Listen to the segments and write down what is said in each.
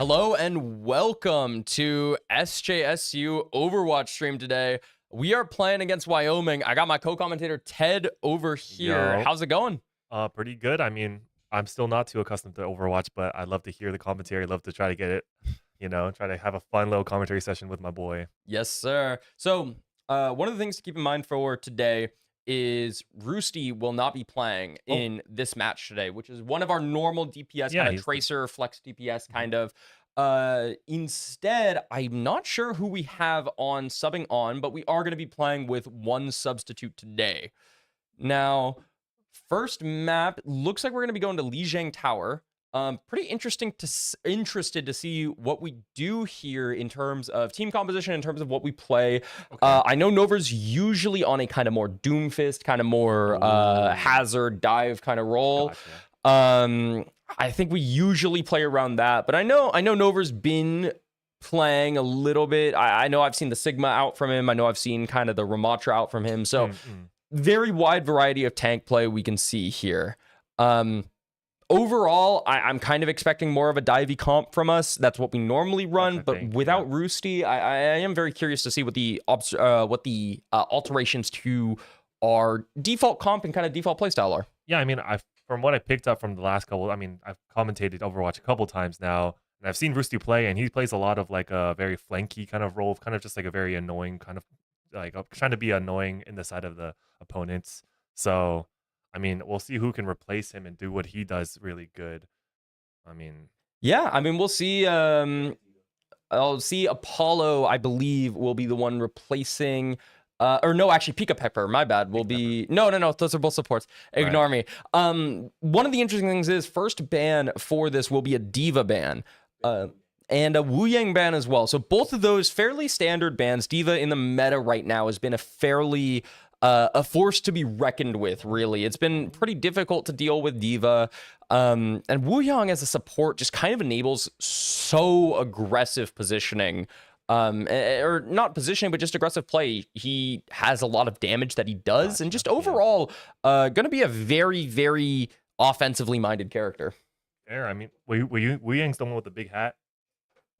Hello and welcome to SJSU Overwatch stream today. We are playing against Wyoming. I got my co-commentator Ted over here. Yo. How's it going? Pretty good. I mean, I'm still not too accustomed to Overwatch, but I love to hear the commentary. Love to try to get it, try to have a fun little commentary session with my boy. Yes, sir. So, one of the things to keep in mind for today is Roosty will not be playing in this match today, which is one of our normal DPS kind of tracer flex DPS kind of. Instead, I'm not sure who we have on subbing on, but we are going to be playing with one substitute today. Now, first map looks like we're going to be going to Lijiang Tower. Pretty interested to see what we do here in terms of team composition, in terms of what we play. Okay. I know Nova's usually on a kind of more Doomfist, kind of more hazard dive kind of role. Gotcha. I think we usually play around that, but I know Nova's been playing a little bit. I know I've seen the Sigma out from him. I know I've seen kind of the Ramatra out from him. So very wide variety of tank play we can see here. Overall, I'm kind of expecting more of a divey comp from us. That's what we normally run, but without Roosty, I am very curious to see what the alterations to our default comp and kind of default playstyle are. Yeah, I mean, from what I picked up from the last couple, I've commentated Overwatch a couple times now, and I've seen Roosty play, and he plays a lot of like a very flanky kind of role, kind of just like a very annoying kind of like trying to be annoying in the side of the opponents. So I mean, we'll see who can replace him and do what he does really good. We'll see. I'll see Apollo, I believe, will be the one replacing. Or no, actually, Pika Pepper, my bad, will be... No, those are both supports. Ignore me. One of the interesting things is first ban for this will be a Diva ban. And a Wu Yang ban as well. So both of those fairly standard bans. Diva in the meta right now has been a fairly... a force to be reckoned with, really. It's been pretty difficult to deal with Diva. And Wu Yang as a support just kind of enables so aggressive positioning. Or not positioning, but just aggressive play. He has a lot of damage that he does. And just overall, going to be a very, very offensively minded character. Fair. I mean, Wu Yang's the one with the big hat?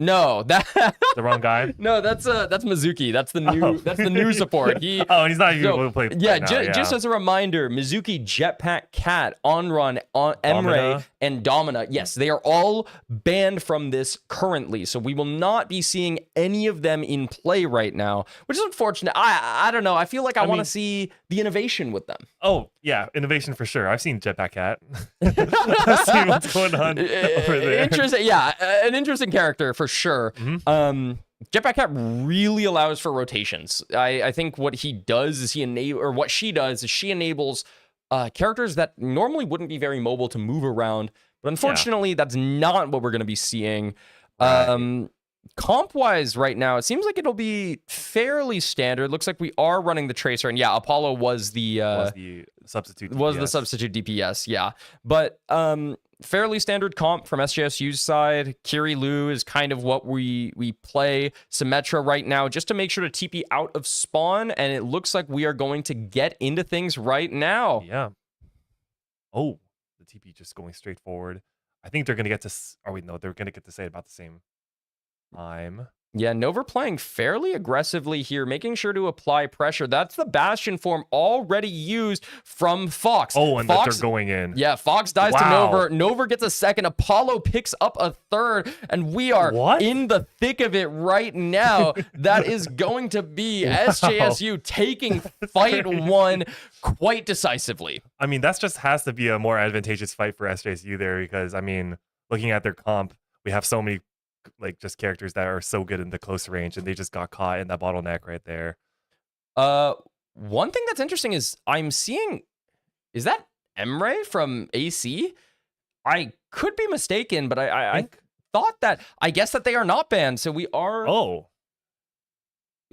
No, that the wrong guy. No, that's Mizuki. That's the new support. He's not even able to play. Yeah, just as a reminder, Mizuki, Jetpack, Cat, Onrun, Emre, and Domina. Yes, they are all banned from this currently, so we will not be seeing any of them in play right now, which is unfortunate. I don't know. I feel like I want to see the innovation with them. Oh yeah, innovation for sure. I've seen Jetpack Cat. I've seen what's going on over there. Interesting. Yeah, an interesting character for sure. Jetpack Cat really allows for rotations. I think what he does is what she does is she enables characters that normally wouldn't be very mobile to move around, but unfortunately that's not what we're going to be seeing. Comp wise right now it seems like it'll be fairly standard. Looks like we are running the tracer, and Apollo was the substitute DPS. The substitute DPS, but fairly standard comp from SJSU's side. Kiri Lu is kind of what we play. Symmetra right now, just to make sure to TP out of spawn, and it looks like we are going to get into things right now. Yeah. Oh, the TP just going straight forward. I think they're going to get to... they're going to get to say about the same time. Yeah, Nova playing fairly aggressively here, making sure to apply pressure. That's the Bastion form already used from Fox. Oh, and Fox, they're going in. Yeah, Fox dies to Nova. Nova gets a second. Apollo picks up a third, and we are in the thick of it right now. That is going to be SJSU taking fight one quite decisively. I mean, that just has to be a more advantageous fight for SJSU there because, looking at their comp, we have so many just characters that are so good in the close range, and they just got caught in that bottleneck right there. One thing that's interesting is I'm seeing, is that Emre from AC? I could be mistaken, but I thought that, I guess that they are not banned, so we are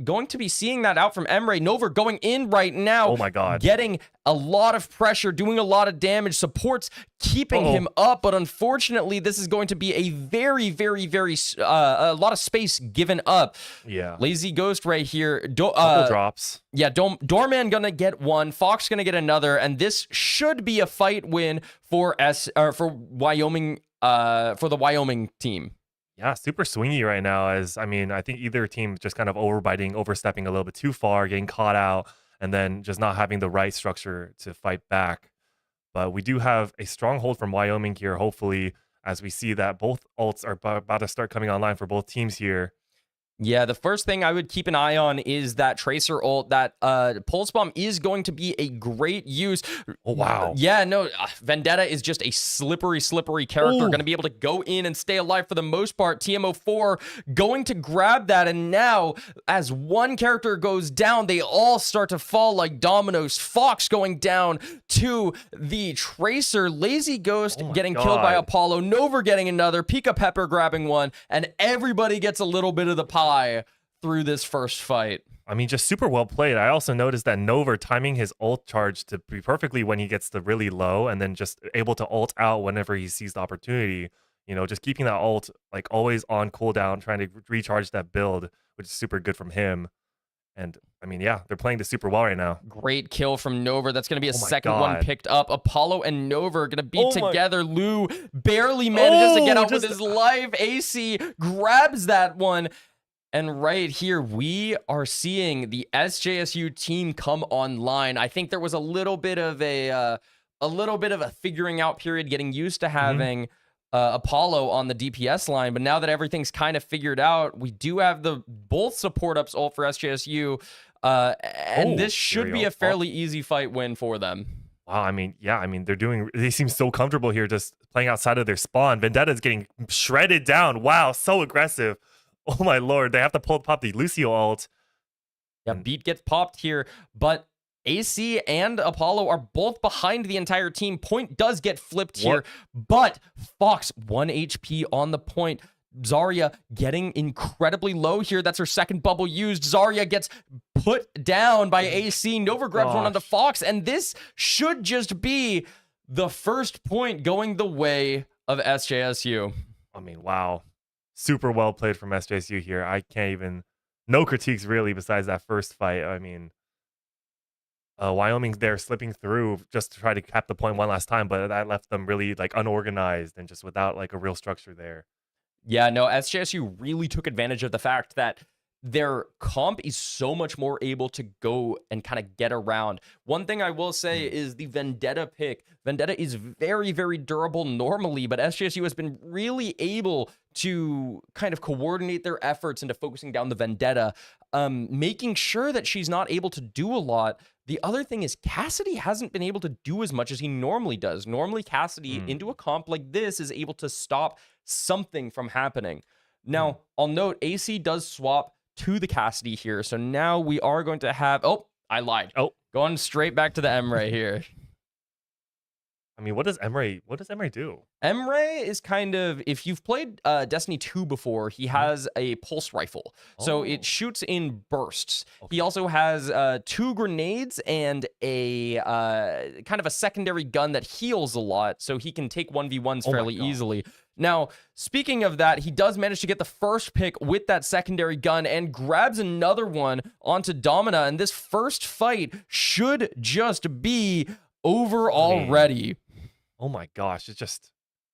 going to be seeing that out from Emre. Nova going in right now. Oh my god. Getting a lot of pressure, doing a lot of damage. Supports keeping him up, but unfortunately, this is going to be a very, very, very, a lot of space given up. Yeah. Lazy Ghost right here. Couple drops. Yeah, Doorman gonna get one, Fox gonna get another, and this should be a fight win for Wyoming, for the Wyoming team. Yeah, super swingy right now. As I mean, I think either team just kind of overbiting, overstepping a little bit too far, getting caught out, and then just not having the right structure to fight back. But we do have a stronghold from Wyoming here, hopefully, as we see that both ults are about to start coming online for both teams here. Yeah, the first thing I would keep an eye on is that Tracer ult. That Pulse Bomb is going to be a great use. Oh, wow. Yeah, no, Vendetta is just a slippery character. Ooh. Going to be able to go in and stay alive for the most part. TMO4 going to grab that, and now as one character goes down, they all start to fall like dominoes. Fox going down to the Tracer. Lazy Ghost Oh my getting killed by God. Apollo. Nova getting another. Pika Pepper grabbing one, and everybody gets a little bit of the pie through this first fight. I mean, just super well played. I also noticed that Nova timing his ult charge to be perfectly when he gets the really low, and then just able to ult out whenever he sees the opportunity. You know, just keeping that ult like always on cooldown, trying to recharge that build, which is super good from him. And I mean, yeah, they're playing this super well right now. Great kill from Nova. That's going to be a Oh my second one God. picked up. Apollo and Nova are going to be Oh my- together. Lou barely manages to get Oh, out with just- his life. AC grabs that one. And right here, we are seeing the SJSU team come online. I think there was a little bit of a figuring out period, getting used to having Apollo on the DPS line. But now that everything's kind of figured out, we do have the both support ups ult for SJSU. And this should be a fairly easy fight win for them. Wow, I mean, yeah, I mean, they seem so comfortable here just playing outside of their spawn. Vendetta's getting shredded down. Wow, so aggressive. Oh my lord, they have to pop the Lucio ult. Yeah, beat gets popped here, but AC and Apollo are both behind the entire team. Point does get flipped here, but Fox 1 HP on the point. Zarya getting incredibly low here. That's her second bubble used. Zarya gets put down by AC. Nova grabs one onto Fox, and this should just be the first point going the way of SJSU. I mean, wow. Super well played from SJSU here. I can't even... No critiques, really, besides that first fight. I mean... Wyoming there slipping through just to try to cap the point one last time, but that left them really like unorganized and just without like a real structure there. Yeah, no, SJSU really took advantage of the fact that their comp is so much more able to go and kind of get around. One thing I will say is the Vendetta pick. Vendetta is very, very durable normally, but SJSU has been really able to kind of coordinate their efforts into focusing down the Vendetta, making sure that she's not able to do a lot. The other thing is Cassidy hasn't been able to do as much as he normally does. Normally, Cassidy into a comp like this is able to stop something from happening. Now, I'll note AC does swap to the Cassidy here. So now we are going to have... Oh, I lied. Oh. Going straight back to the Emre here. I mean, what does Emre do? Emre is kind of, if you've played Destiny 2 before, he has a pulse rifle. So it shoots in bursts. He also has 2 grenades and a kind of a secondary gun that heals a lot. So he can take 1v1s fairly easily. Now, speaking of that, he does manage to get the first pick with that secondary gun and grabs another one onto Domina. And this first fight should just be over already. Oh my gosh, it's just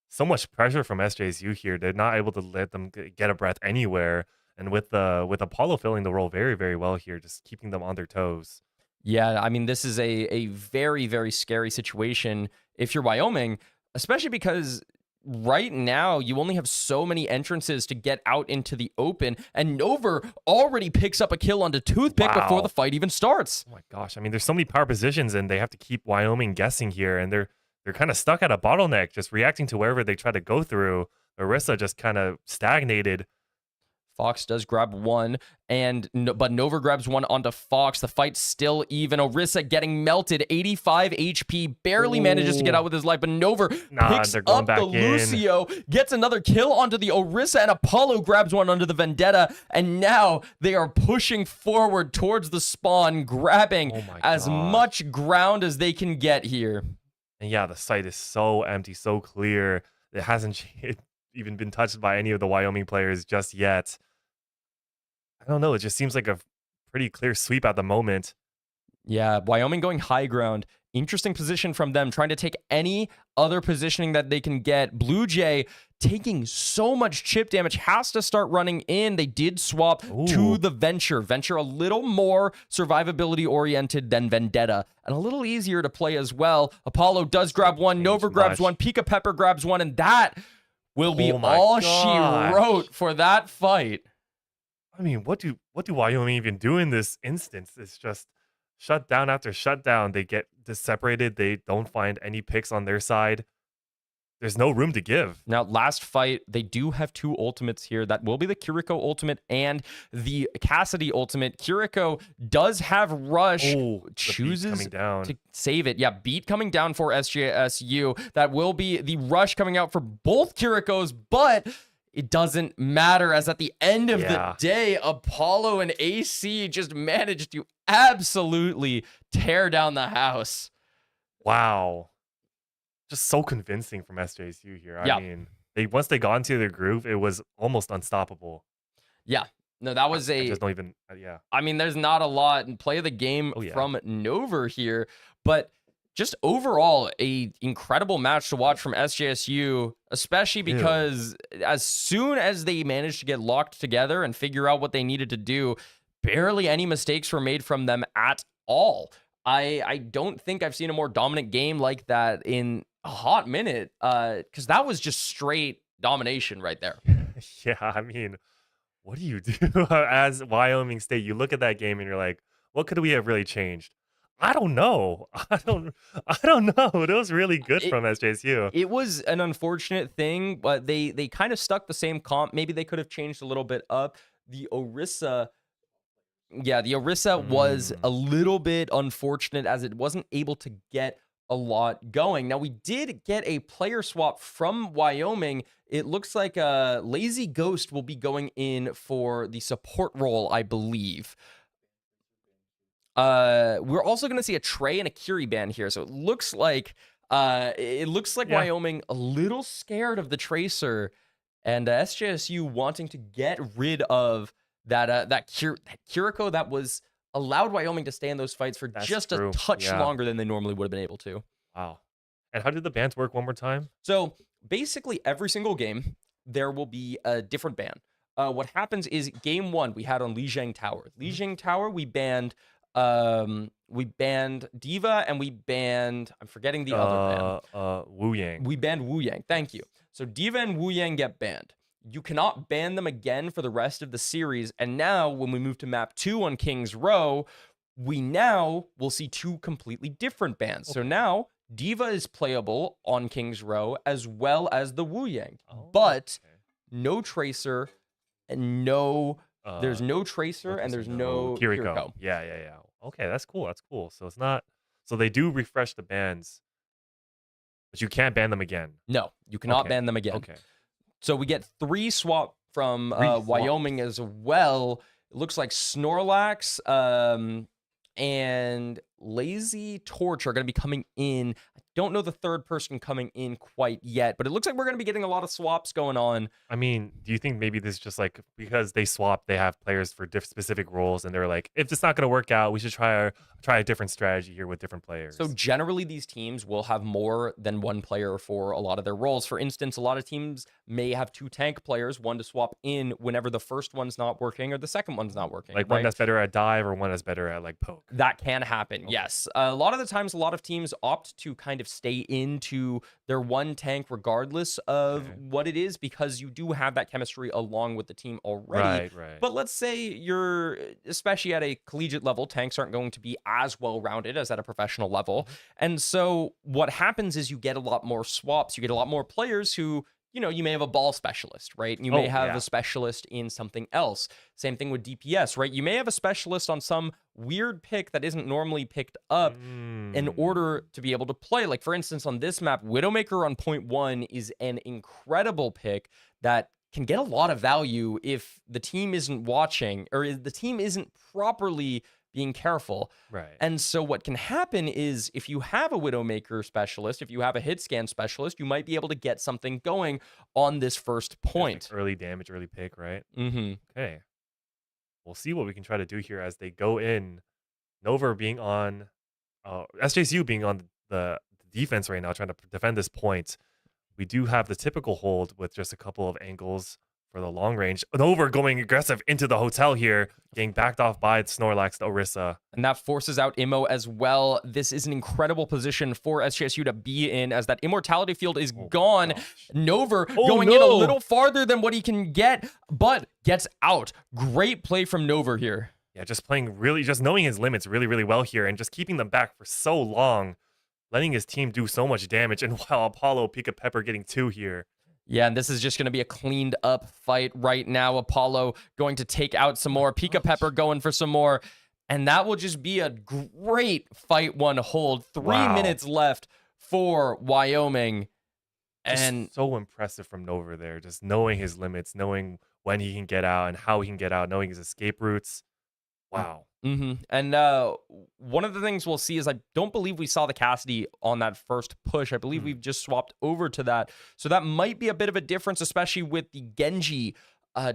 so much pressure from SJSU here. They're not able to let them get a breath anywhere. And with Apollo filling the role very, very well here, just keeping them on their toes. Yeah, I mean, this is a very, very scary situation if you're Wyoming, especially because right now you only have so many entrances to get out into the open, and Nova already picks up a kill onto Toothpick before the fight even starts. Oh my gosh, I mean, there's so many power positions, and they have to keep Wyoming guessing here, and they're kind of stuck at a bottleneck, just reacting to wherever they try to go through. Orisa just kind of stagnated. Fox does grab one, but Nova grabs one onto Fox. The fight's still even. Orisa getting melted, 85 HP, barely manages to get out with his life, but Nova picks up the Lucio, gets another kill onto the Orisa, and Apollo grabs one onto the Vendetta, and now they are pushing forward towards the spawn, grabbing as much ground as they can get here. And yeah, the site is so empty, so clear. It hasn't even been touched by any of the Wyoming players just yet. I don't know. It just seems like a pretty clear sweep at the moment. Yeah, Wyoming going high ground Interesting position from them, trying to take any other positioning that they can get. Blue Jay taking so much chip damage, has to start running in. They did swap to the Venture. Venture a little more survivability oriented than Vendetta, and a little easier to play as well. Apollo does grab one, Nova grabs one, Pika Pepper grabs one, and that will be all she wrote for that fight. I mean, what do Wyoming even do in this instance? It's just shutdown after shutdown. They get separated. They don't find any picks on their side. There's no room to give. Now, last fight, they do have 2 ultimates here. That will be the Kiriko ultimate and the Cassidy ultimate. Kiriko does have Rush, chooses to save it. Yeah, beat coming down for SJSU. That will be the Rush coming out for both Kirikos, but it doesn't matter, as at the end of the day, Apollo and AC just managed to absolutely tear down the house. Wow. Just so convincing from SJSU here. I mean, once they got into their groove, it was almost unstoppable. Yeah. No, that was I just don't even, I mean, there's not a lot in play of the game from Nova here, but just overall, a incredible match to watch from SJSU, especially because as soon as they managed to get locked together and figure out what they needed to do, barely any mistakes were made from them at all. I don't think I've seen a more dominant game like that in a hot minute, because that was just straight domination right there. Yeah, I mean, what do you do as Wyoming State? You look at that game and you're like, what could we have really changed? I don't know. I don't know. It was really good from SJSU. It was an unfortunate thing, but they kind of stuck the same comp. Maybe they could have changed a little bit up. The Orisa was a little bit unfortunate, as it wasn't able to get a lot going. Now, we did get a player swap from Wyoming. It looks like Lazy Ghost will be going in for the support role, I believe. We're also going to see a Trey and a Curie ban here, so it looks like Wyoming a little scared of the Tracer, and SJSU wanting to get rid of that Kiriko that was allowed Wyoming to stay in those fights for just a touch longer than they normally would have been able to. Wow. And how did the bans work one more time? So basically every single game there will be a different ban. What happens is game 1 we had on Lijiang Tower. Lijiang Tower we banned Diva, and we banned, I'm forgetting the other ban. Wu Yang. We banned Wu Yang. Thank you. So Diva and Wu Yang get banned. You cannot ban them again for the rest of the series. And now when we move to map 2 on King's Row, we now will see 2 completely different bans. So now Diva is playable on King's Row as well as the Wu Yang, but no Tracer and there's no Tracer and there's no Kiriko. Yeah. Okay, that's cool. So it's not, so they do refresh the bans, but you can't ban them again. No, you cannot ban them again. Okay. So we get 3 swap from Wyoming as well. It looks like Snorlax and Lazy Torch are going to be coming in. I don't know the third person coming in quite yet, but it looks like we're going to be getting a lot of swaps going on. I mean, do you think maybe this is just like, because they swap, they have players for specific roles, and they're like, if it's not going to work out, we should try a different strategy here with different players? So generally these teams will have more than one player for a lot of their roles. For instance, a lot of teams may have 2 tank players, one to swap in whenever the first one's not working or the second one's not working. Like one that's better at dive or one that's better at like poke. That can happen, yes. A lot of the times, a lot of teams opt to kind of stay into their one tank regardless of what it is, because you do have that chemistry along with the team already. Right. But let's say you're, especially at a collegiate level, tanks aren't going to be as well-rounded as at a professional level. And so what happens is you get a lot more swaps. You get a lot more players who, you know, you may have a ball specialist, right? You may have a specialist in something else. Same thing with DPS, right? You may have a specialist on some weird pick that isn't normally picked up in order to be able to play. Like, for instance, on this map, Widowmaker on point 1 is an incredible pick that can get a lot of value if the team isn't watching, or the team isn't properly being careful. Right. And so what can happen is, if you have a Widowmaker specialist, if you have a hit scan specialist, you might be able to get something going on this first point. Like early damage, early pick, right? Mm-hmm. Okay. We'll see what we can try to do here as they go in. Nova being on SJSU being on the defense right now, trying to defend this point. We do have the typical hold with just a couple of angles for the long range. And over going aggressive into the hotel here, getting backed off by Snorlax to Orisa. And that forces out Immo as well. This is an incredible position for SJSU to be in, as that Immortality Field is gone. Nover going in a little farther than what he can get, but gets out. Great play from Nover here. Yeah, just playing just knowing his limits really, really well here and just keeping them back for so long, letting his team do so much damage. And while Apollo, Pika Pepper getting 2 here. Yeah, and this is just going to be a cleaned up fight right now. Apollo going to take out some more. Pika Pepper going for some more. And that will just be a great fight 1 hold. 3 minutes left for Wyoming. And just so impressive from Nover there. Just knowing his limits, knowing when he can get out and how he can get out, knowing his escape routes. Wow. And one of the things we'll see is I don't believe we saw the Cassidy on that first push. I believe we've just swapped over to that. So that might be a bit of a difference, especially with the Genji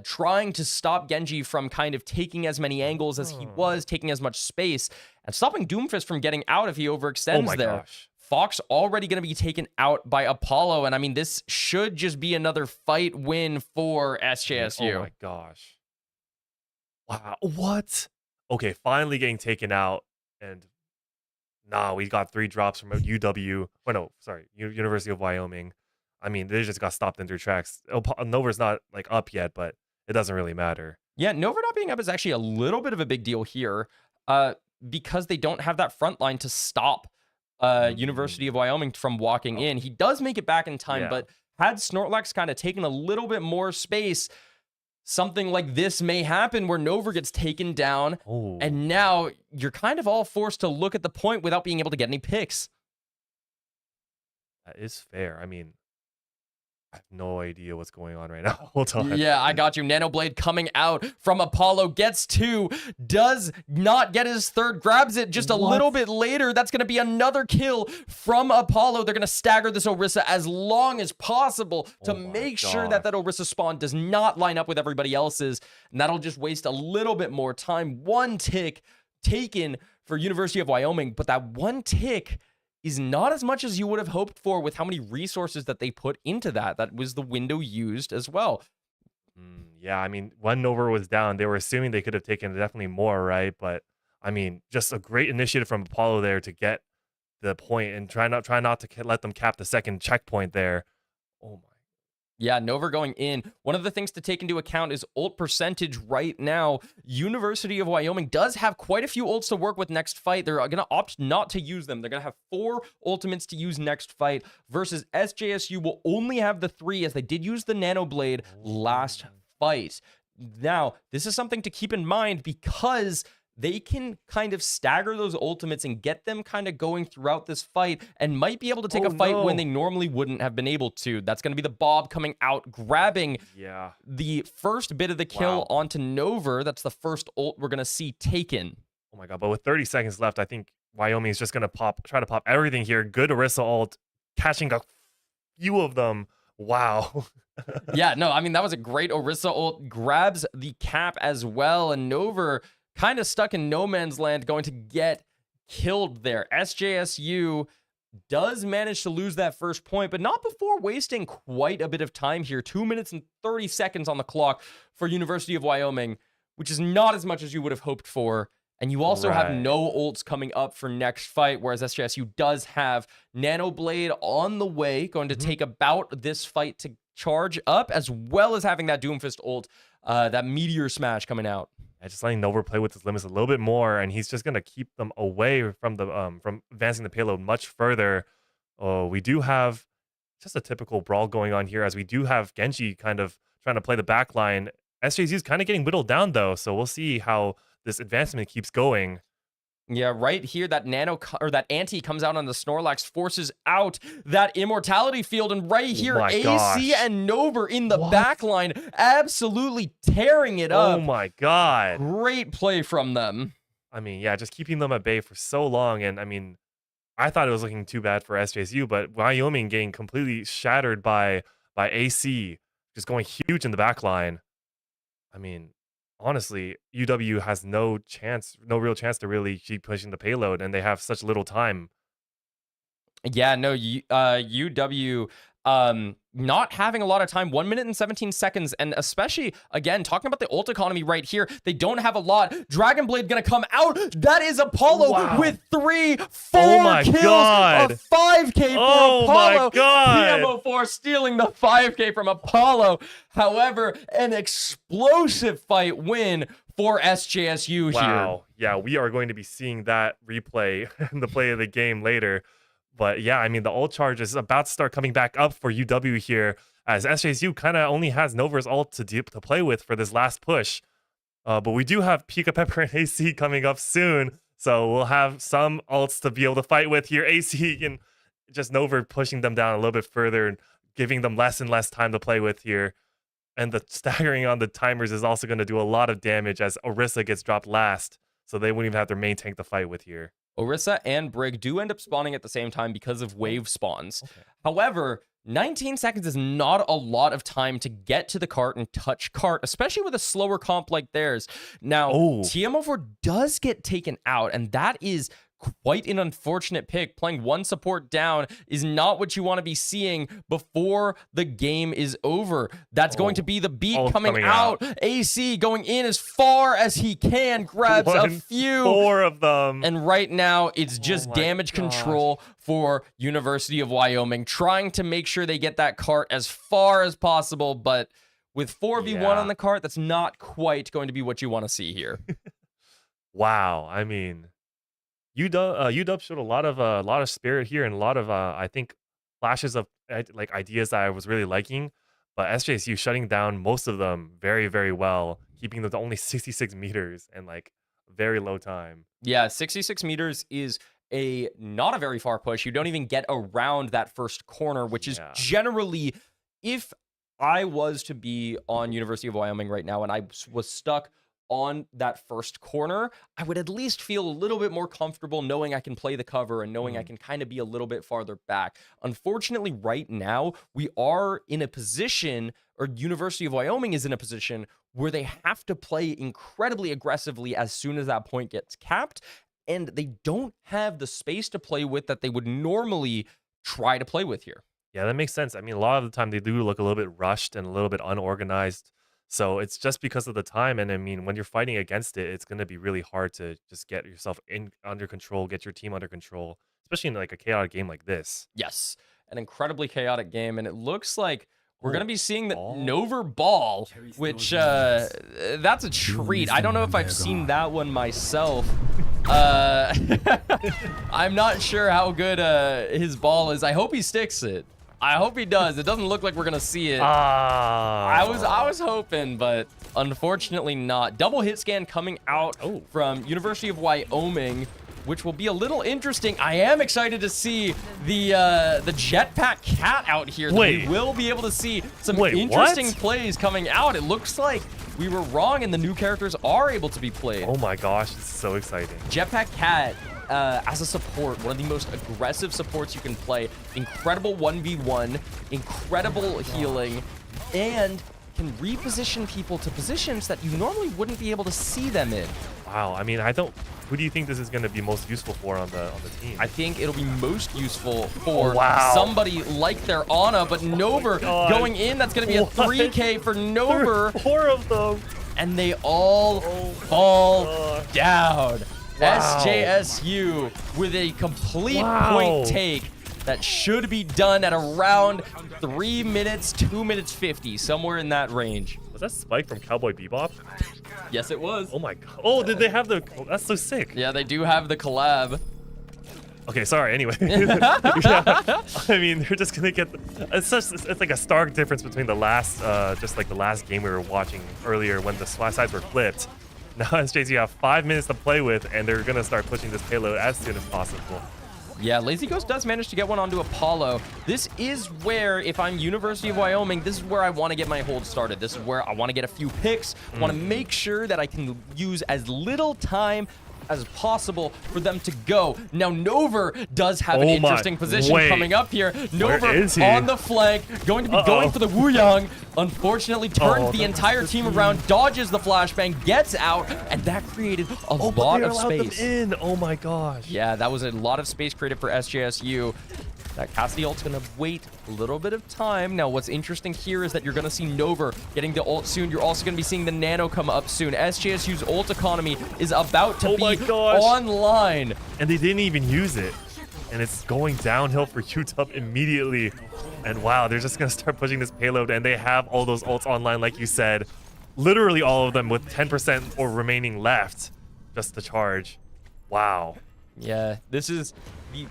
trying to stop Genji from kind of taking as many angles as he was, taking as much space, and stopping Doomfist from getting out if he overextends there. Gosh. Fox already going to be taken out by Apollo. And I mean, this should just be another fight win for SJSU. Oh my gosh. Wow. What? Okay, finally getting taken out, and we got 3 drops from UW. Oh no, sorry, University of Wyoming. I mean, they just got stopped in their tracks. Nover's not like up yet, but it doesn't really matter. Yeah, Nover not being up is actually a little bit of a big deal here, because they don't have that front line to stop University of Wyoming from walking in. He does make it back in time, but had Snorlax kind of taken a little bit more space, something like this may happen where Nover gets taken down, and now you're kind of all forced to look at the point without being able to get any picks. That is fair. I mean, I have no idea what's going on right now. Hold on. Yeah, I got you. Nanoblade coming out from Apollo, gets 2, does not get his 3rd, grabs it just a little bit later. That's going to be another kill from Apollo. They're going to stagger this Orisa as long as possible to make sure that Orisa spawn does not line up with everybody else's, and that'll just waste a little bit more time. 1 tick taken for University of Wyoming, but that 1 tick is not as much as you would have hoped for with how many resources that they put into that. That was the window used as well. Yeah, I mean, when Nover was down, they were assuming they could have taken definitely more, right? But I mean, just a great initiative from Apollo there to get the point and try not to let them cap the 2nd checkpoint there. Oh my. Yeah, Nover going in. One of the things to take into account is ult percentage right now. University of Wyoming does have quite a few ults to work with next fight. They're going to opt not to use them. They're going to have 4 ultimates to use next fight versus SJSU will only have the 3, as they did use the Nanoblade last fight. Now, this is something to keep in mind because they can kind of stagger those ultimates and get them kind of going throughout this fight and might be able to take a fight when they normally wouldn't have been able to. That's going to be the Bob coming out, grabbing the first bit of the kill onto Nover. That's the first ult we're going to see taken. Oh my god, but with 30 seconds left, I think Wyoming is just going to try to pop everything here. Good Orisa ult, catching a few of them. Wow. Yeah, no, I mean, that was a great Orisa ult. Grabs the cap as well, and Nover kind of stuck in no man's land, going to get killed there. SJSU does manage to lose that first point, but not before wasting quite a bit of time here. 2 minutes and 30 seconds on the clock for University of Wyoming, which is not as much as you would have hoped for. And you also have no ults coming up for next fight, whereas SJSU does have Nanoblade on the way, going to take about this fight to charge up, as well as having that Doomfist ult, that Meteor Smash coming out. Just letting Nover play with his limits a little bit more, and he's just gonna keep them away from the from advancing the payload much further. We do have just a typical brawl going on here, as we do have Genji kind of trying to play the back line. SJZ is kind of getting whittled down though, so we'll see how this advancement keeps going. Yeah, right here, that that anti comes out on the Snorlax, forces out that immortality field, and right here, AC and Nover in the back line, absolutely tearing it up. Oh my god. Great play from them. I mean, yeah, just keeping them at bay for so long, and I mean, I thought it was looking too bad for SJSU, but Wyoming getting completely shattered by AC, just going huge in the back line. I mean, honestly, UW has no chance, no real chance to really keep pushing the payload, and they have such little time. Yeah, no, UW not having a lot of time, 1 minute and 17 seconds, and especially again talking about the ult economy right here, they don't have a lot. Dragon Blade gonna come out. That is Apollo with 3, 4 kills, God. a 5K for Oh Apollo. my God. TMO4 stealing the 5K from Apollo. However, an explosive fight win for SJSU Wow. Yeah, we are going to be seeing that replay in the play of the game later. But yeah, I mean, the ult charge is about to start coming back up for UW here, as SJSU kind of only has Nova's ult to play with for this last push. But we do have Pika Pepper and AC coming up soon, so we'll have some ults to be able to fight with here. AC and just Nova pushing them down a little bit further and giving them less and less time to play with here. And the staggering on the timers is also going to do a lot of damage as Orisa gets dropped last, so they wouldn't even have their main tank to fight with here. Orisa and Brig do end up spawning at the same time because of wave spawns. Okay. However, 19 seconds is not a lot of time to get to the cart and touch cart, especially with a slower comp like theirs. Now, TMO4 does get taken out, and that is quite an unfortunate pick. Playing one support down is not what you want to be seeing before the game is over. That's going to be the beat coming out. AC going in as far as he can, grabs a few. 4 of them. And right now, it's just damage control for University of Wyoming, trying to make sure they get that cart as far as possible, but with 4v1 on the cart, that's not quite going to be what you want to see here. Wow, I mean, UW showed a lot of spirit here and a lot of I think flashes of like ideas that I was really liking, but SJSU shutting down most of them very, very well, keeping them to only 66 meters and like very low time. Yeah, 66 meters is not a very far push. You don't even get around that first corner, which is generally, if I was to be on University of Wyoming right now and I was stuck on that first corner, I would at least feel a little bit more comfortable knowing I can play the cover and knowing I can kind of be a little bit farther back. Unfortunately, right now, we are in a position, or University of Wyoming is in a position, where they have to play incredibly aggressively as soon as that point gets capped, and they don't have the space to play with that they would normally try to play with here. Yeah, that makes sense. I mean, a lot of the time they do look a little bit rushed and a little bit unorganized. So it's just because of the time. And I mean, when you're fighting against it, it's going to be really hard to just get yourself under control, get your team under control, especially in like a chaotic game like this. Yes, an incredibly chaotic game. And it looks like we're going to be seeing the Nova Ball, which that's a treat. I don't know if I've seen that one myself. I'm not sure how good his ball is. I hope he sticks it. I hope he does. It doesn't look like we're gonna see it. I was hoping, but unfortunately not. Double hit scan coming out from University of Wyoming, which will be a little interesting. I am excited to see the jetpack cat out here. We will be able to see some interesting plays coming out. It looks like we were wrong, and the new characters are able to be played. Oh my gosh, it's so exciting. Jetpack cat. As a support, one of the most aggressive supports you can play. Incredible 1v1, incredible healing, and can reposition people to positions that you normally wouldn't be able to see them in. Wow, I mean, who do you think this is going to be most useful for on the team? I think it'll be most useful for somebody like their Ana, but Nova going in, that's going to be a 3K for Nova. 4 of them. And they all fall down. SJSU with a complete point take that should be done at around 3 minutes, 2 minutes 50, somewhere in that range. Was that Spike from Cowboy Bebop? Yes, it was. Oh my god. Oh, did they have the... Oh, that's so sick. Yeah, they do have the collab. Okay, sorry, anyway. I mean, they're just gonna get... It's like a stark difference between the last, just like the last game we were watching earlier when the sides were flipped. Now SJSU have 5 minutes to play with, and they're going to start pushing this payload as soon as possible. Yeah, Lazy Ghost does manage to get one onto Apollo. This is where, if I'm University of Wyoming, this is where I want to get my hold started. This is where I want to get a few picks. I want to make sure that I can use as little time as possible for them to go. Now, Nova does have an interesting position coming up here. Nova on the flank, going to be going for the Wuyang. unfortunately turned the entire team around, dodges the flashbang, gets out, and that created a lot of space. Them in. Oh my gosh. Yeah, that was a lot of space created for SJSU. That Cassidy ult's gonna wait a little bit of time. Now, what's interesting here is that you're gonna see Nova getting the ult soon. You're also gonna be seeing the Nano come up soon. SJSU's ult economy is about to be online. And they didn't even use it. And it's going downhill for UW immediately. And wow, they're just gonna start pushing this payload, and they have all those ults online, like you said. Literally all of them with 10% or remaining left just to charge. Wow. Yeah, this is the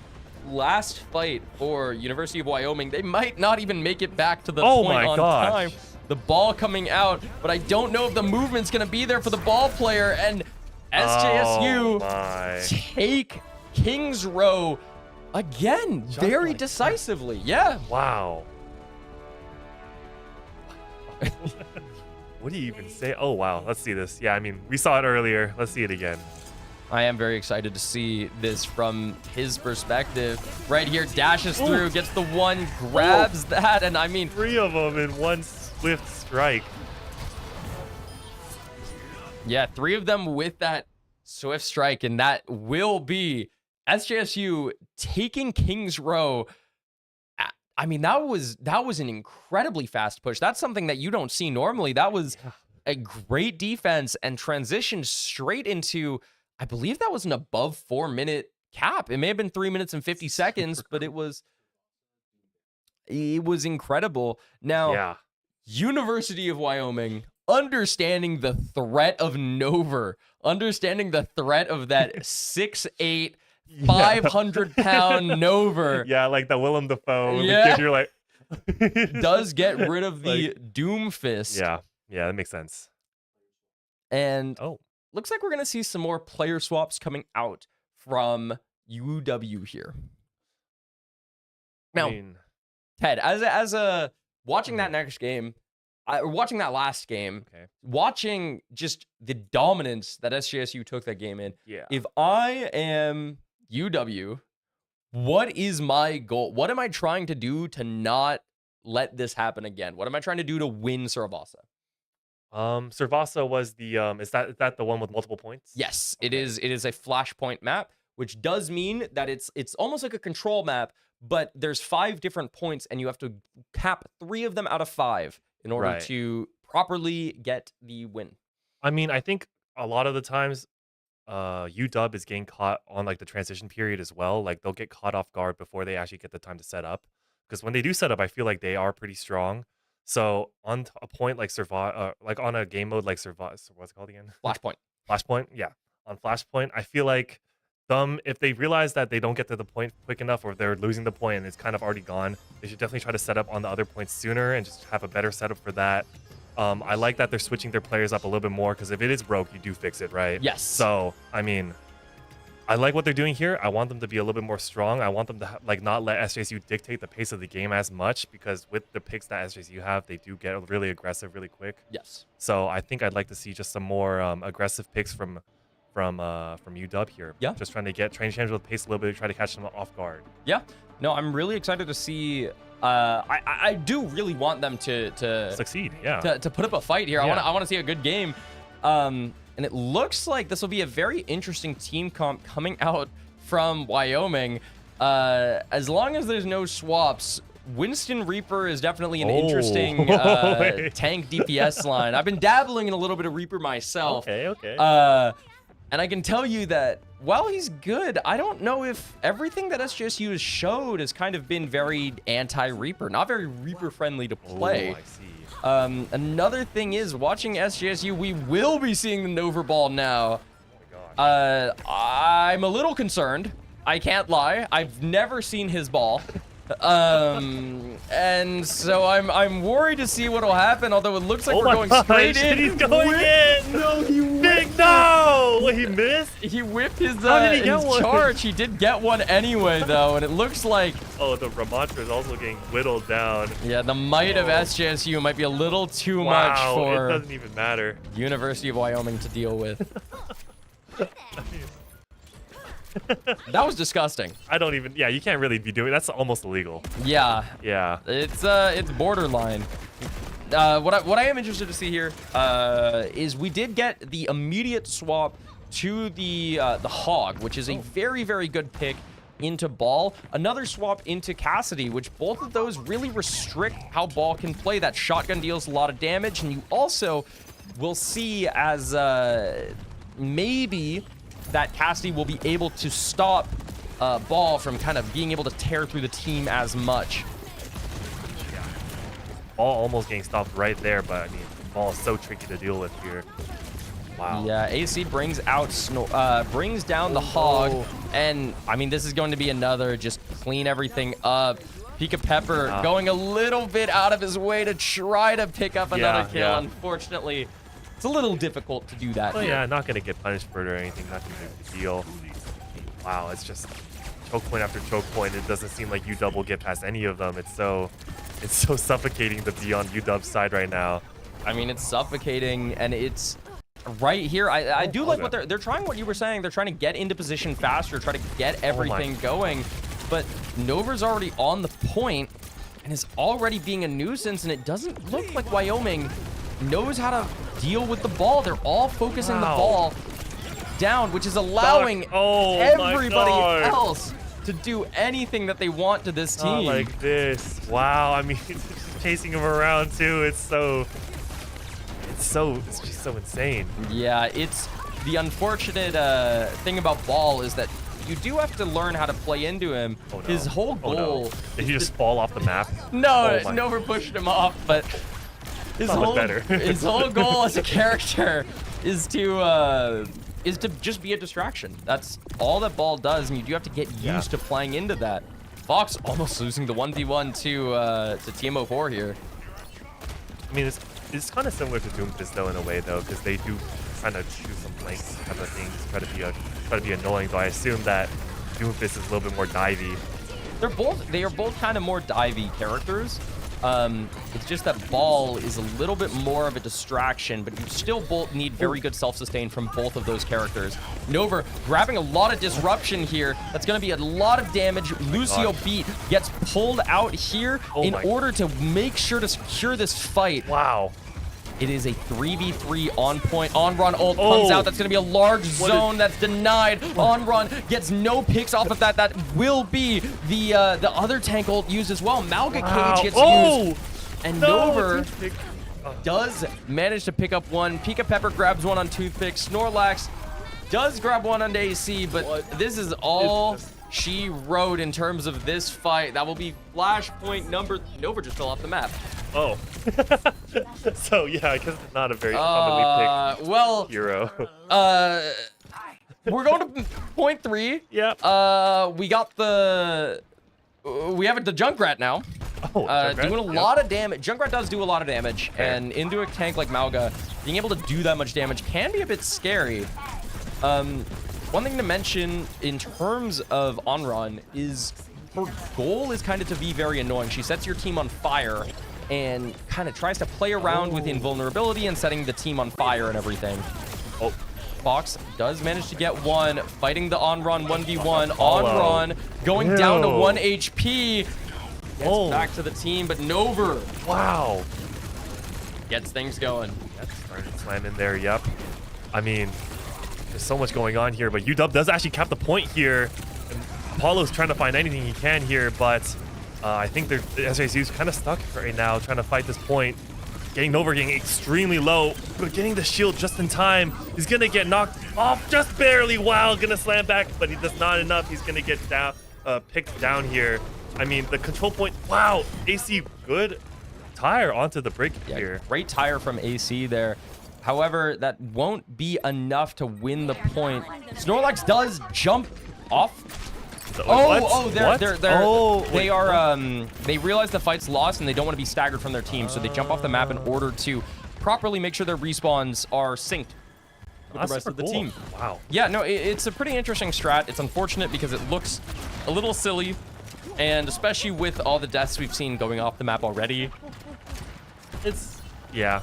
last fight for University of Wyoming. They might not even make it back to the point on time. The ball coming out, but I don't know if the movement's gonna be there for the ball player, and SJSU take Kings Row again, very decisively. Yeah. Wow. What do you even say? Oh, wow. Let's see this. Yeah, I mean, we saw it earlier. Let's see it again. I am very excited to see this from his perspective. Right here, dashes through, gets the one, grabs that, and I mean... 3 of them in one swift strike. Yeah, 3 of them with that swift strike, and that will be SJSU taking Kings Row. I mean, that was an incredibly fast push. That's something that you don't see normally. That was a great defense and transitioned straight into... I believe that was an above 4-minute cap. It may have been 3 minutes and 50 seconds, but it was incredible. Now, University of Wyoming, understanding the threat of Nova, understanding the threat of that 6'8", 500-pound Nova. Yeah, like the Willem Dafoe. Yeah. You're like... does get rid of the Doom Fist. Yeah, that makes sense. And... looks like we're going to see some more player swaps coming out from UW here. Now, Ted, as a watching that next game, watching that last game, watching just the dominance that SJSU took that game in, if I am UW, what is my goal? What am I trying to do to not let this happen again? What am I trying to do to win Servasa? Servasa was the is that the one with multiple points? Yes, it is. It is a flashpoint map, which does mean that it's almost like a control map, but there's 5 different points, and you have to cap 3 of them out of 5 in order to properly get the win. I mean, I think a lot of the times, UW is getting caught on like the transition period as well. Like they'll get caught off guard before they actually get the time to set up. Because when they do set up, I feel like they are pretty strong. So on a point like like on a game mode like what's it called again? Flashpoint, yeah. On Flashpoint, I feel like if they realize that they don't get to the point quick enough, or they're losing the point and it's kind of already gone, they should definitely try to set up on the other points sooner and just have a better setup for that. I like that they're switching their players up a little bit more, because if it is broke, you do fix it, right? Yes. So, I mean, I like what they're doing here. I want them to be a little bit more strong. I want them to not let SJSU dictate the pace of the game as much, because with the picks that SJSU have, they do get really aggressive really quick. Yes. So I think I'd like to see just some more aggressive picks from UW here. Yeah. Just trying to get training champions with pace a little bit, try to catch them off guard. Yeah. No, I'm really excited to see. I do really want them to succeed. Yeah. To put up a fight here. I want to see a good game. And it looks like this will be a very interesting team comp coming out from Wyoming. As long as there's no swaps, Winston Reaper is definitely an interesting tank DPS line. I've been dabbling in a little bit of Reaper myself. Okay. And I can tell you that while he's good, I don't know if everything that SJSU has showed has kind of been very anti-Reaper, not very Reaper-friendly to play. I see. Another thing is, watching SJSU, we will be seeing the Nova ball now. Oh my gosh. I'm a little concerned. I can't lie. I've never seen his ball. And so I'm worried to see what'll happen, although it looks like we're going straight in. He's going in! No, he whipped. No! He missed? He whipped his, How did he get one? charge. He did get one anyway, though, and it looks like... Oh, the Ramantra is also getting whittled down. Yeah, the might of SJSU might be a little too much for... it doesn't even matter. University of Wyoming to deal with. That was disgusting. I don't even... Yeah, you can't really be doing... That's almost illegal. Yeah. Yeah. It's borderline. what I am interested to see here is we did get the immediate swap to the Hog, which is a very, very good pick into Ball. Another swap into Cassidy, which both of those really restrict how Ball can play. That shotgun deals a lot of damage, and you also will see as maybe that Cassidy will be able to stop Ball from kind of being able to tear through the team as much. Ball almost getting stopped right there, but I mean, Ball is so tricky to deal with here. Wow. Yeah, AC brings out brings down the Hog, and I mean, this is going to be another just clean everything up. Pika Pepper going a little bit out of his way to try to pick up another kill. Yeah. Unfortunately, it's a little difficult to do that. Well, yeah, not gonna get punished for it or anything. Not too big of a deal. Wow, it's just choke point after choke point. It doesn't seem like UW will get past any of them. It's so suffocating to be on UW's side right now. I mean, it's suffocating, and it's right here. I do like what they're trying. What you were saying, they're trying to get into position faster, try to get everything going. But Nova's already on the point and is already being a nuisance, and it doesn't look like Wyoming knows how to deal with the ball. They're all focusing the ball down, which is allowing everybody else to do anything that they want to this team. Not like this. Wow, I mean, just chasing him around too. It's just so insane. Yeah, it's the unfortunate thing about Ball is that you do have to learn how to play into him. Oh, no. His whole goal. Did he just fall off the map? No, Nova pushed him off, but his whole goal as a character is to just be a distraction. That's all that Ball does, and you do have to get used to playing into that. Fox almost losing the 1v1 to TMO4 here. I mean, it's kind of similar to Doomfist though in a way though, because they do kind of choose some flanks kind of things, try to be annoying. Though I assume that Doomfist is a little bit more divey. They are both kind of more divey characters. It's just that Ball is a little bit more of a distraction, but you still both need very good self-sustain from both of those characters. Nova grabbing a lot of disruption here. That's going to be a lot of damage. Lucio Beat gets pulled out here in order to make sure to secure this fight. Wow. It is a 3v3 on point. On-run ult comes out. That's going to be a large zone that's denied. On-run gets no picks off of that. That will be the other tank ult used as well. Malga Cage gets used. And Nova does manage to pick up one. Pika Pepper grabs one on Toothpick. Snorlax does grab one on AC, but this is all she wrote in terms of this fight. That will be flashpoint number... Nova just fell off the map. Oh. So, yeah, I guess it's not a very commonly picked hero. We're going to point 3. Yeah. We got the... We have the Junkrat now. Doing a lot of damage. Junkrat does do a lot of damage, and into a tank like Malga, being able to do that much damage can be a bit scary. One thing to mention in terms of on-run is her goal is kind of to be very annoying. She sets your team on fire and kind of tries to play around with invulnerability and setting the team on fire and everything. Fox does manage to get one, fighting the on-run 1v1. On-run going down to 1 HP. Gets back to the team, but Nova. Wow. Gets things going. Starting to slam in there, yep. I mean, there's so much going on here, but UW does actually cap the point here. And Apollo's trying to find anything he can here, but I think the SJSU is kind of stuck right now trying to fight this point. Getting Nova getting extremely low, but getting the shield just in time. He's going to get knocked off just barely. Wow, going to slam back, but he does not enough. He's going to get down, picked down here. I mean, the control point, wow, AC good tire onto the brick here. Great tire from AC there. However, that won't be enough to win the point. Snorlax does jump off. They realize the fight's lost and they don't want to be staggered from their team, so they jump off the map in order to properly make sure their respawns are synced with the rest of the team. Wow. Yeah, no, it's a pretty interesting strat. It's unfortunate because it looks a little silly, and especially with all the deaths we've seen going off the map already. Yeah,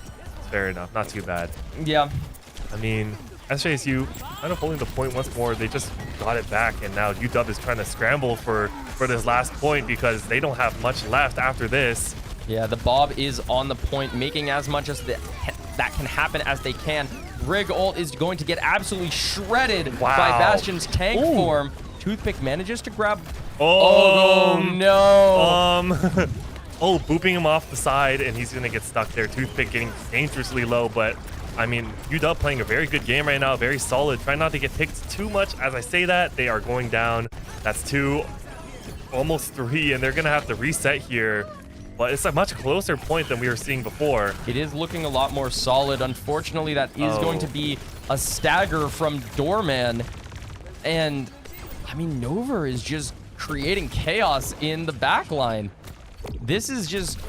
fair enough. Not too bad. Yeah. I mean, SJSU kind of holding the point once more. They just got it back, and now UW is trying to scramble for this last point because they don't have much left after this. Yeah, the Bob is on the point, making as much as that can happen as they can. Rig ult is going to get absolutely shredded by Bastion's tank form. Toothpick manages to grab... Oh, no. Oh, booping him off the side, and he's going to get stuck there. Toothpick getting dangerously low, but, I mean, UW playing a very good game right now, very solid. Try not to get picked too much. As I say that, they are going down. That's 2, almost 3, and they're going to have to reset here. But it's a much closer point than we were seeing before. It is looking a lot more solid. Unfortunately, that is going to be a stagger from Doorman. And, I mean, Nova is just creating chaos in the backline. This is just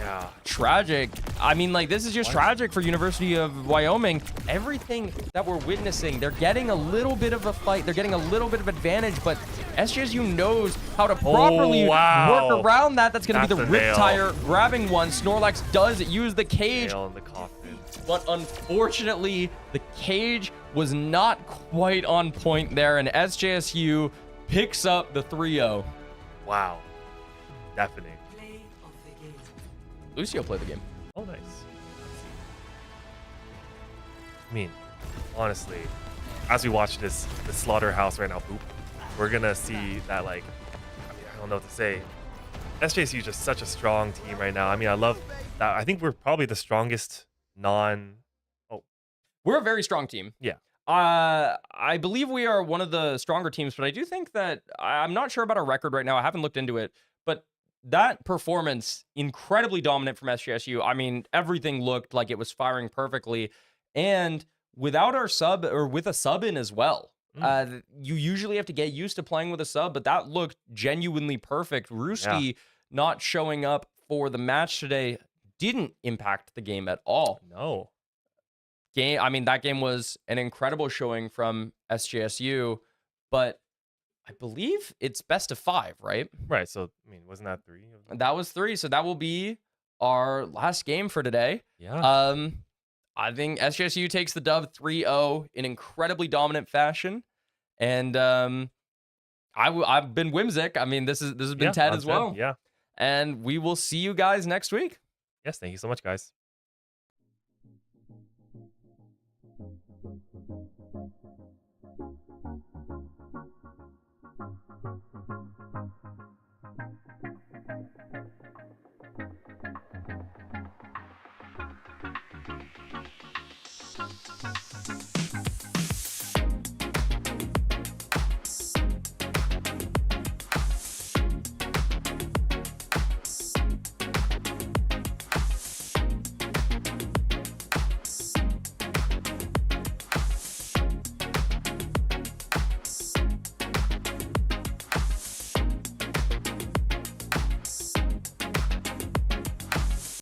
tragic. I mean, like, this is just tragic for University of Wyoming. Everything that we're witnessing, they're getting a little bit of a fight. They're getting a little bit of advantage, but SJSU knows how to properly work around that. That's going to be the Riptire grabbing one. Snorlax does use the cage. Nail in the coffin. But unfortunately, the cage was not quite on point there, and SJSU picks up the 3-0. Wow. Deafening. Lucio played the game. Oh, nice. I mean, honestly, as we watch this slaughterhouse right now, we're gonna see that, like, I mean, I don't know what to say. SJSU is just such a strong team right now. I mean, I love that. I think we're probably the strongest We're a very strong team. Yeah. I believe we are one of the stronger teams, but I do think that I'm not sure about our record right now. I haven't looked into it, but that performance, incredibly dominant from SJSU. I mean, everything looked like it was firing perfectly. And without our sub, or with a sub in as well, you usually have to get used to playing with a sub, but that looked genuinely perfect. Rooski not showing up for the match today didn't impact the game at all. No. I mean, that game was an incredible showing from SJSU, but I believe it's best of 5, right? Right. So, I mean, wasn't that 3? That was 3. So that will be our last game for today. Yeah. I think SJSU takes the dub 3-0 in incredibly dominant fashion. And I've been Whimsic. I mean, this has been Ted as well. Yeah. And we will see you guys next week. Yes. Thank you so much, guys.